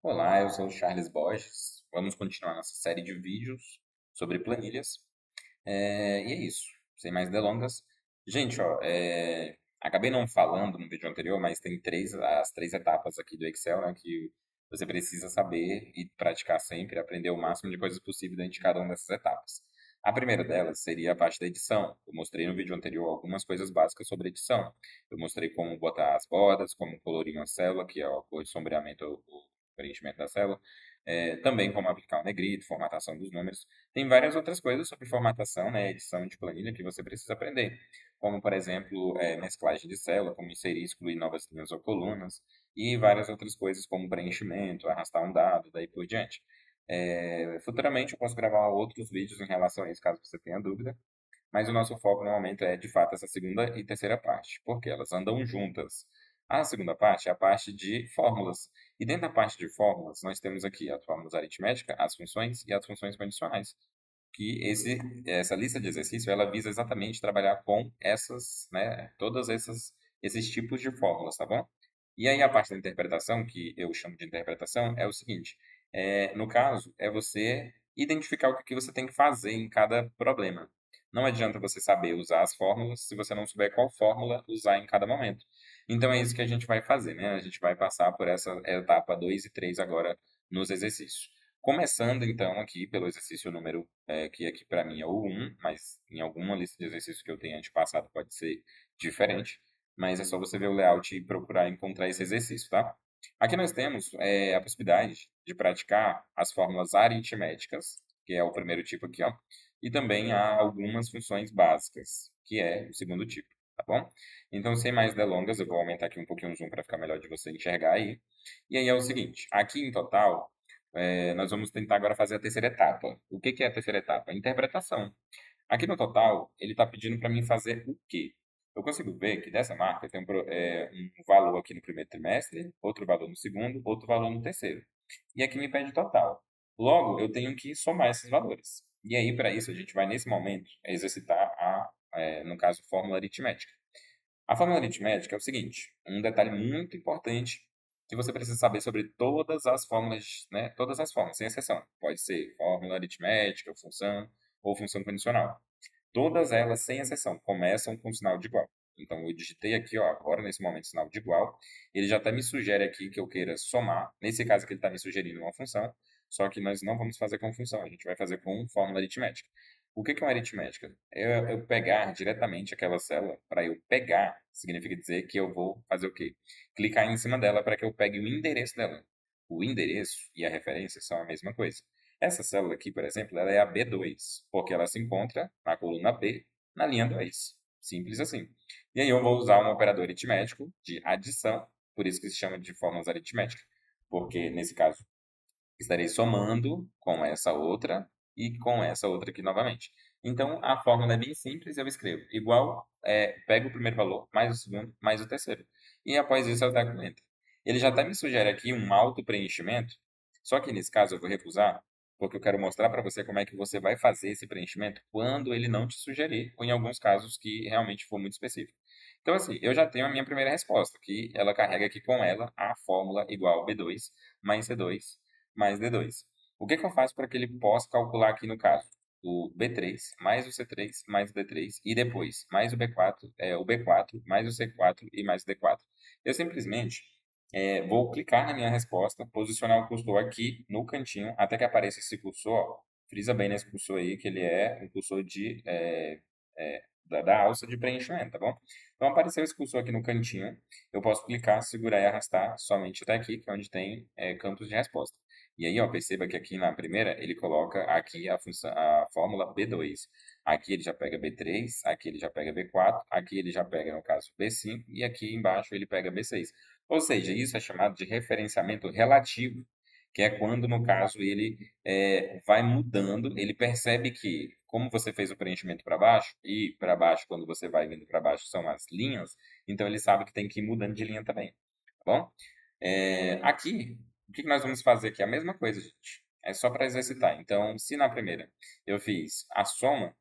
Olá, eu sou o Charles Borges. Vamos continuar nossa série de vídeos sobre planilhas. E é isso, sem mais delongas. Gente, ó, acabei não falando no vídeo anterior, mas tem as três etapas aqui do Excel, né, que você precisa saber e praticar sempre, aprender o máximo de coisas possível dentro de cada uma dessas etapas. A primeira delas seria a parte da edição. Eu mostrei no vídeo anterior algumas coisas básicas sobre edição. Eu mostrei como botar as bordas, como colorir uma célula, que é a cor de sombreamento, o preenchimento da célula. Também como aplicar o negrito, formatação dos números. Tem várias outras coisas sobre formatação, né, edição de planilha que você precisa aprender, como, por exemplo, mesclagem de célula, como inserir e excluir novas linhas ou colunas, e várias outras coisas como preenchimento, arrastar um dado, daí por diante. Futuramente eu posso gravar outros vídeos em relação a isso, caso você tenha dúvida, mas o nosso foco no momento é, de fato, essa segunda e terceira parte, porque elas andam juntas. A segunda parte é a parte de fórmulas. E dentro da parte de fórmulas, nós temos aqui as fórmulas aritméticas, as funções e as funções condicionais. Essa lista de exercício, ela visa exatamente trabalhar com essas, né, esses tipos de fórmulas, tá bom? E aí a parte da interpretação, que eu chamo de interpretação, é o seguinte: no caso, é você identificar o que você tem que fazer em cada problema. Não adianta você saber usar as fórmulas se você não souber qual fórmula usar em cada momento. Então é isso que a gente vai fazer, né? A gente vai passar por essa etapa 2 e 3 agora nos exercícios. Começando então aqui pelo exercício número, que aqui para mim é o 1, mas em alguma lista de exercícios que eu tenha antepassado pode ser diferente, mas é só você ver o layout e procurar encontrar esse exercício, tá? Aqui nós temos a possibilidade de praticar as fórmulas aritméticas, que é o primeiro tipo aqui, ó, e também há algumas funções básicas, que é o segundo tipo, tá bom? Então, sem mais delongas, eu vou aumentar aqui um pouquinho o zoom para ficar melhor de você enxergar aí. E aí é o seguinte, aqui em total, nós vamos tentar agora fazer a terceira etapa. O que que é a terceira etapa? A interpretação. Aqui no total, ele está pedindo para mim fazer o quê? Eu consigo ver que dessa marca tem um valor aqui no primeiro trimestre, outro valor no segundo, outro valor no terceiro. E aqui me pede total. Logo, eu tenho que somar esses valores. E aí, para isso, a gente vai, nesse momento, exercitar no caso, fórmula aritmética. A fórmula aritmética é o seguinte, um detalhe muito importante que você precisa saber sobre todas as fórmulas, né? Todas as fórmulas, sem exceção. Pode ser fórmula aritmética, função ou função condicional. Todas elas, sem exceção, começam com sinal de igual. Então, eu digitei aqui, ó, agora, nesse momento, sinal de igual. Ele já até me sugere aqui que eu queira somar. Nesse caso aqui, ele está me sugerindo uma função, só que nós não vamos fazer com função, a gente vai fazer com fórmula aritmética. O que é uma aritmética? Eu pegar diretamente aquela célula. Para eu pegar, significa dizer que eu vou fazer o quê? Clicar em cima dela para que eu pegue o endereço dela. O endereço e a referência são a mesma coisa. Essa célula aqui, por exemplo, ela é a B2, porque ela se encontra na coluna B, na linha 2. Simples assim. E aí eu vou usar um operador aritmético de adição, por isso que se chama de fórmulas aritméticas, porque nesse caso estarei somando com essa outra e com essa outra aqui novamente. Então a fórmula é bem simples, eu escrevo igual, pego o primeiro valor, mais o segundo, mais o terceiro. E após isso eu pego o enter. Ele já até me sugere aqui um auto-preenchimento, só que nesse caso eu vou recusar, porque eu quero mostrar para você como é que você vai fazer esse preenchimento quando ele não te sugerir, ou em alguns casos que realmente for muito específico. Então, assim, eu já tenho a minha primeira resposta, que ela carrega aqui com ela a fórmula igual B2 mais C2 mais D2. O que que eu faço para que ele possa calcular aqui no caso? O B3 mais o C3 mais o D3 e depois mais o B4 mais o C4 e mais o D4. Eu simplesmente vou clicar na minha resposta, posicionar o cursor aqui no cantinho até que apareça esse cursor. Ó. Frisa bem nesse cursor aí que ele é um cursor da alça de preenchimento, tá bom? Então apareceu esse cursor aqui no cantinho, eu posso clicar, segurar e arrastar somente até aqui, que é onde tem campos de resposta. E aí, ó, perceba que aqui na primeira ele coloca aqui a fórmula B2. Aqui ele já pega B3, aqui ele já pega B4, aqui ele já pega, no caso, B5 e aqui embaixo ele pega B6. Ou seja, isso é chamado de referenciamento relativo, que é quando, no caso, ele vai mudando, ele percebe que, como você fez o preenchimento para baixo, e para baixo, quando você vai vindo para baixo, são as linhas, então ele sabe que tem que ir mudando de linha também, tá bom? Aqui, o que nós vamos fazer aqui? A mesma coisa, gente. É só para exercitar. Então, se na primeira eu fiz a soma,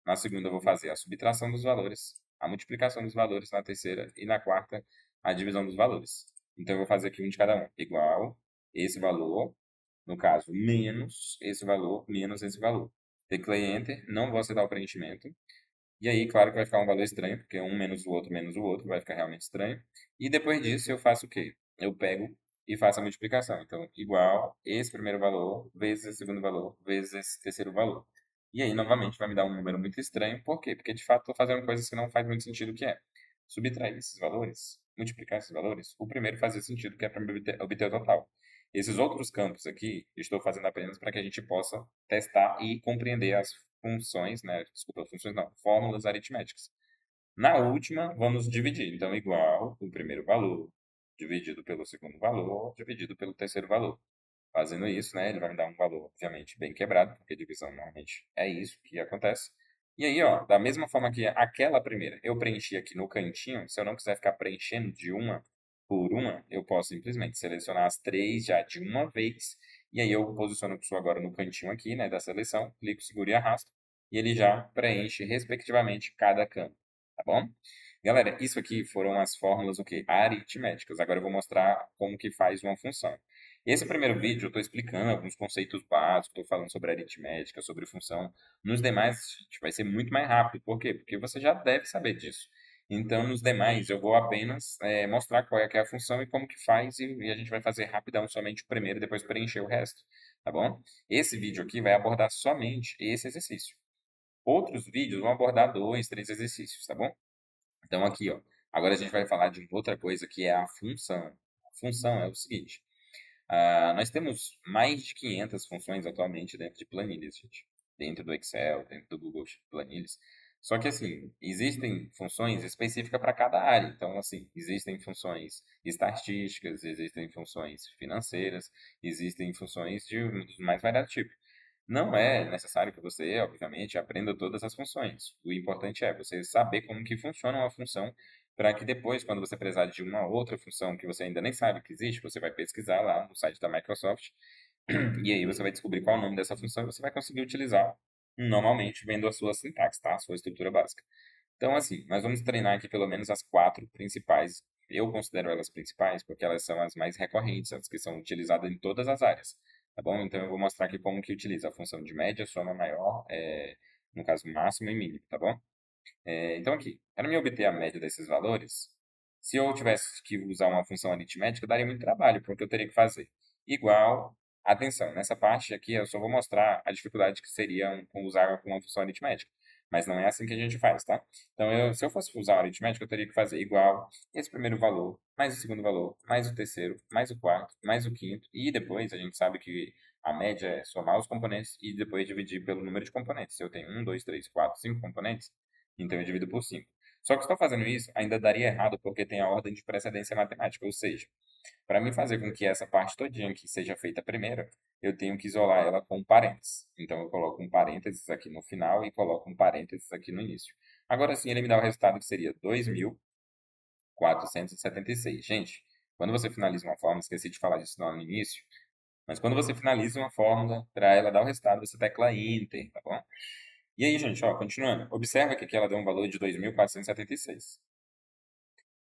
na segunda eu vou fazer a subtração dos valores, a multiplicação dos valores na terceira e na quarta a divisão dos valores. Então, eu vou fazer aqui um de cada um. Igual, esse valor, no caso, menos esse valor, menos esse valor. Teclei Enter, não vou aceitar o preenchimento. E aí, claro que vai ficar um valor estranho, porque um menos o outro, vai ficar realmente estranho. E depois disso, eu faço o quê? Eu pego e faço a multiplicação. Então, igual esse primeiro valor, vezes esse segundo valor, vezes esse terceiro valor. E aí, novamente, vai me dar um número muito estranho. Por quê? Porque, de fato, estou fazendo coisas que não faz muito sentido, que é subtrair esses valores, multiplicar esses valores. O primeiro fazia sentido, que é para obter o total. Esses outros campos aqui, estou fazendo apenas para que a gente possa testar e compreender as funções, né? Desculpa, funções não, fórmulas aritméticas. Na última, vamos dividir. Então, igual o primeiro valor dividido pelo segundo valor, dividido pelo terceiro valor. Fazendo isso, né, ele vai me dar um valor, obviamente, bem quebrado, porque divisão normalmente é isso que acontece. E aí, ó, da mesma forma que aquela primeira eu preenchi aqui no cantinho, se eu não quiser ficar preenchendo de uma por uma, eu posso simplesmente selecionar as três já de uma vez. E aí eu posiciono o pessoa agora no cantinho aqui, né, da seleção, clico, seguro e arrasto, e ele já preenche, respectivamente, cada campo, tá bom? Galera, isso aqui foram as fórmulas, o quê? Aritméticas. Agora eu vou mostrar como que faz uma função. Esse primeiro vídeo eu estou explicando alguns conceitos básicos, estou falando sobre aritmética, sobre função. Nos demais, gente, vai ser muito mais rápido. Por quê? Porque você já deve saber disso. Então, nos demais, eu vou apenas mostrar qual é que é a função e como que faz, e a gente vai fazer rapidão somente o primeiro, e depois preencher o resto, tá bom? Esse vídeo aqui vai abordar somente esse exercício. Outros vídeos vão abordar dois, três exercícios, tá bom? Então, aqui, ó, agora a gente vai falar de outra coisa que é a função. A função é o seguinte. Nós temos mais de 500 funções atualmente dentro de planilhas, gente. Dentro do Excel, dentro do Google Planilhas. Só que, assim, existem funções específicas para cada área. Então, assim, existem funções estatísticas, existem funções financeiras, existem funções dos mais variados tipos. Não é necessário que você, obviamente, aprenda todas as funções. O importante é você saber como que funciona uma função para que depois, quando você precisar de uma outra função que você ainda nem sabe que existe, você vai pesquisar lá no site da Microsoft e aí você vai descobrir qual é o nome dessa função e você vai conseguir utilizar normalmente vendo a sua sintaxe, tá? A sua estrutura básica. Então, assim, nós vamos treinar aqui pelo menos as quatro principais. Eu considero elas principais porque elas são as mais recorrentes, as que são utilizadas em todas as áreas, tá bom? Então, eu vou mostrar aqui como que utiliza a função de média, soma maior, no caso máximo e mínimo, tá bom? Então, aqui, para me obter a média desses valores, se eu tivesse que usar uma função aritmética, daria muito trabalho, porque eu teria que fazer igual. Atenção, nessa parte aqui eu só vou mostrar a dificuldade que seria usar uma função aritmética. Mas não é assim que a gente faz, tá? Então, se eu fosse usar uma aritmética, eu teria que fazer igual esse primeiro valor, mais o segundo valor, mais o terceiro, mais o quarto, mais o quinto. E depois a gente sabe que a média é somar os componentes e depois dividir pelo número de componentes. Se eu tenho um, dois, três, quatro, cinco componentes, então eu divido por 5. Só que se estou fazendo isso, ainda daria errado porque tem a ordem de precedência matemática. Ou seja, para mim fazer com que essa parte todinha aqui seja feita primeiro, eu tenho que isolar ela com parênteses. Então eu coloco um parênteses aqui no final e coloco um parênteses aqui no início. Agora sim, ele me dá o resultado que seria 2.476. Gente, quando você finaliza uma fórmula, esqueci de falar disso no início, mas quando você finaliza uma fórmula, para ela dar o resultado, você tecla Enter, tá bom? E aí, gente, ó, continuando. Observa que aqui ela deu um valor de 2.476.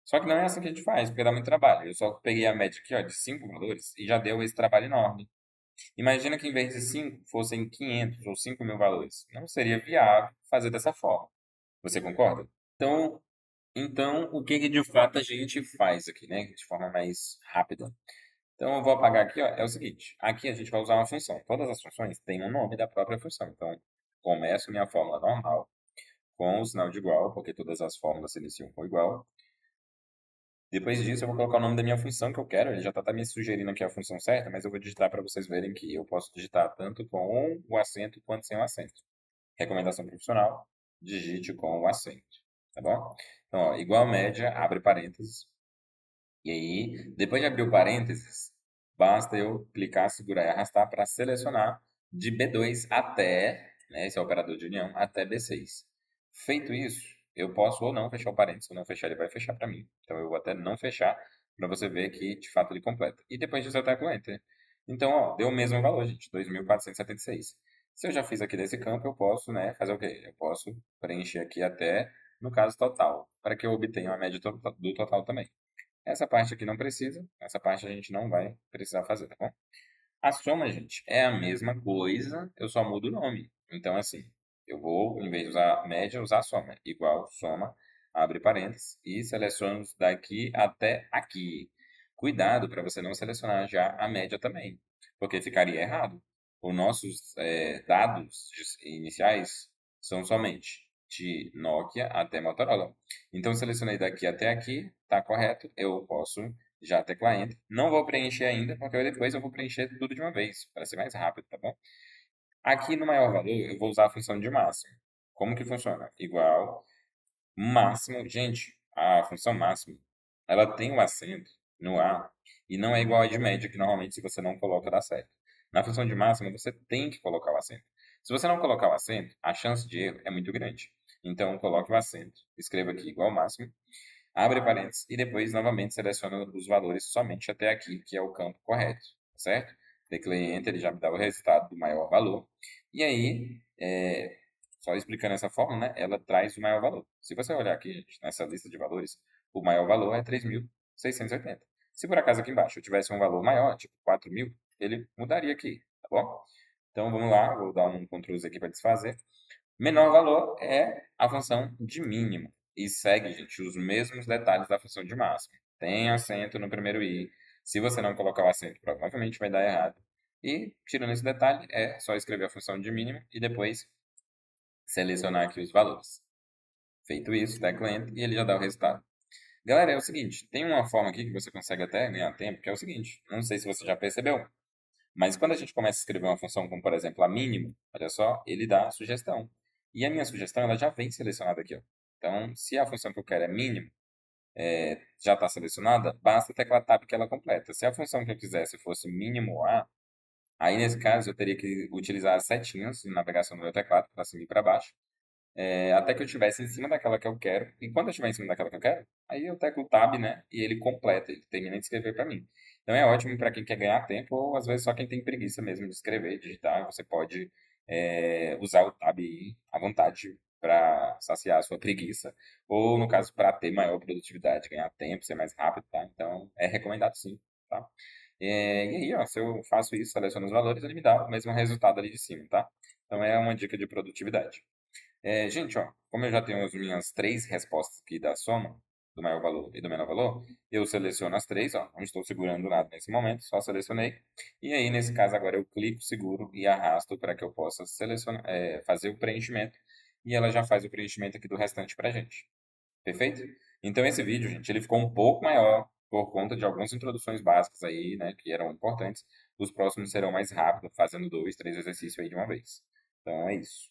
Só que não é assim que a gente faz, porque dá muito trabalho. Eu só peguei a média aqui, ó, de 5 valores e já deu esse trabalho enorme. Imagina que em vez de 5 fossem 500 ou 5.000 valores. Não seria viável fazer dessa forma. Você concorda? Então, então o que que de fato a gente faz aqui, né? De forma mais rápida. Então, eu vou apagar aqui, ó, é o seguinte. Aqui a gente vai usar uma função. Todas as funções têm um nome da própria função. Então, começo minha fórmula normal com o sinal de igual, porque todas as fórmulas se iniciam com igual. Depois disso, eu vou colocar o nome da minha função que eu quero. Ele já está me sugerindo aqui a função certa, mas eu vou digitar para vocês verem que eu posso digitar tanto com o acento quanto sem o acento. Recomendação profissional, digite com o acento, tá bom? Então, ó, igual média, abre parênteses. E aí, depois de abrir o parênteses, basta eu clicar, segurar e arrastar para selecionar de B2 até, né, esse é o operador de união, até B6. Feito isso, eu posso ou não fechar o parênteses. Se eu não fechar, ele vai fechar para mim. Então, eu vou até não fechar para você ver que, de fato, ele completa. E depois disso, eu teclo Enter. Então, ó, deu o mesmo valor, gente, 2.476. Se eu já fiz aqui desse campo, eu posso, né, fazer o quê? Eu posso preencher aqui até, no caso, total, para que eu obtenha a média do total também. Essa parte aqui não precisa, essa parte a gente não vai precisar fazer, tá bom? A soma, gente, é a mesma coisa, eu só mudo o nome. Então, assim, eu vou, em vez de usar média, usar soma. Igual soma, abre parênteses, e seleciono daqui até aqui. Cuidado para você não selecionar já a média também, porque ficaria errado. Os nossos dados iniciais são somente de Nokia até Motorola. Então, selecionei daqui até aqui, está correto, eu posso já tecla Enter. Não vou preencher ainda, porque depois eu vou preencher tudo de uma vez, para ser mais rápido, tá bom? Aqui no maior valor, eu vou usar a função de máximo. Como que funciona? Igual máximo. Gente, a função máximo, ela tem um acento no A e não é igual a de média, que normalmente se você não coloca dá certo. Na função de máximo, você tem que colocar o acento. Se você não colocar o acento, a chance de erro é muito grande. Então, coloque o acento. Escreva aqui igual máximo, abre parênteses e depois novamente seleciona os valores somente até aqui, que é o campo correto, certo? Teclei Enter, ele já me dá o resultado do maior valor. E aí, só explicando essa fórmula, né, ela traz o maior valor. Se você olhar aqui, gente, nessa lista de valores, o maior valor é 3.680. Se por acaso aqui embaixo eu tivesse um valor maior, tipo 4.000, ele mudaria aqui, tá bom? Então vamos lá, vou dar um Ctrl Z aqui para desfazer. Menor valor é a função de mínimo. E segue, gente, os mesmos detalhes da função de máximo. Tem acento no primeiro i. Se você não colocar o acento, provavelmente vai dar errado. E, tirando esse detalhe, é só escrever a função de mínimo e depois selecionar aqui os valores. Feito isso, tecla Enter e ele já dá o resultado. Galera, é o seguinte, tem uma forma aqui que você consegue até ganhar tempo, que é o seguinte, não sei se você já percebeu, mas quando a gente começa a escrever uma função como, por exemplo, a mínimo, olha só, ele dá a sugestão. E a minha sugestão, ela já vem selecionada aqui, ó. Então, se a função que eu quero é mínimo, já está selecionada, basta teclar Tab que ela completa. Se a função que eu quisesse fosse mínimo A, aí nesse caso eu teria que utilizar as setinhas de navegação do meu teclado, para cima e para baixo, até que eu estivesse em cima daquela que eu quero. E quando eu estiver em cima daquela que eu quero, aí eu teclo Tab, né? E ele completa, ele termina de escrever para mim. Então é ótimo para quem quer ganhar tempo, ou às vezes só quem tem preguiça mesmo de escrever, digitar. Você pode usar o Tab aí à vontade para saciar a sua preguiça, ou no caso, para ter maior produtividade, ganhar tempo, ser mais rápido, tá? Então é recomendado sim, tá? E aí, ó, se eu faço isso, seleciono os valores, ele me dá o mesmo resultado ali de cima, tá? Então é uma dica de produtividade. Gente, ó, como eu já tenho as minhas três respostas aqui da soma, do maior valor e do menor valor, eu seleciono as três, ó, não estou segurando nada nesse momento, só selecionei. E aí, nesse caso, agora eu clico, seguro e arrasto para que eu possa selecionar, fazer o preenchimento. E ela já faz o preenchimento aqui do restante para gente. Perfeito? Então, esse vídeo, gente, ele ficou um pouco maior por conta de algumas introduções básicas aí, né, que eram importantes. Os próximos serão mais rápidos, fazendo 2, 3 exercícios aí de uma vez. Então, é isso.